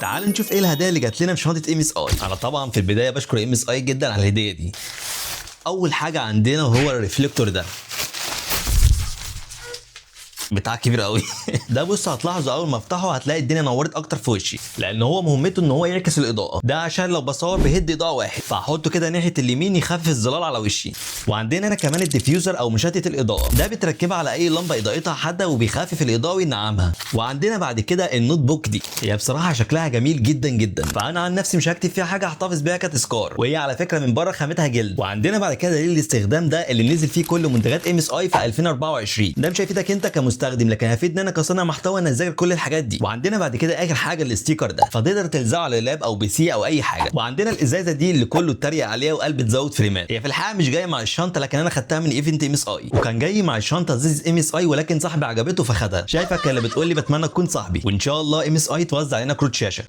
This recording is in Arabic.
تعال نشوف ايه الهدايا اللي جات لنا في شنطه ام اس اي. انا طبعا في البدايه بشكر ام اس اي جدا على الهديه دي. اول حاجه عندنا هو الريفليكتور ده بتاع كبير قوي. ده بص هتلاحظوا اول ما افتحه هتلاقي الدنيا نورت اكتر في وشي، لان هو مهمته ان هو يعكس الاضاءه. ده عشان لو بصور بهد اضاءه واحد فهحطه كده ناحيه اليمين يخفف الظلال على وشي. وعندنا هنا كمان الديفيوزر او مشتت الاضاءه، ده بتركبها على اي لمبه اضاءتها حاده وبيخفف الاضاءه وينعمها. وعندنا بعد كده النوت بوك دي، هي بصراحه شكلها جميل جدا جدا، فانا عن نفسي مش هكتب فيها حاجه احتفظ بيها كتذكار، وهي على فكره من بره خامتها جلد. وعندنا بعد كده دليل الاستخدام ده اللي نزل فيه كل منتجات ام اس اي في 2024. ده مش هيفيدك انت كمستخدم لكن هيفيدني انا كصانع محتوى ان اذاكر كل الحاجات دي. وعندنا بعد كده اخر حاجه الاستيكر ده، فتقدر تلزقه على لاب او بي سي او اي حاجه. وعندنا الازازه دي اللي كله اتريق عليها وقال بتزود فريمات، هي في الحقيقه مش جايه مع الشنطه لكن انا خدتها من ايفنت ام اس اي، وكان جاي مع الشنطه ازازه ام اس اي ولكن صاحبي عجبته فخدها. شايفك اللي بتقول لي بتمنى تكون صاحبي، وان شاء الله ام اس اي توزع علينا كروت شاشه.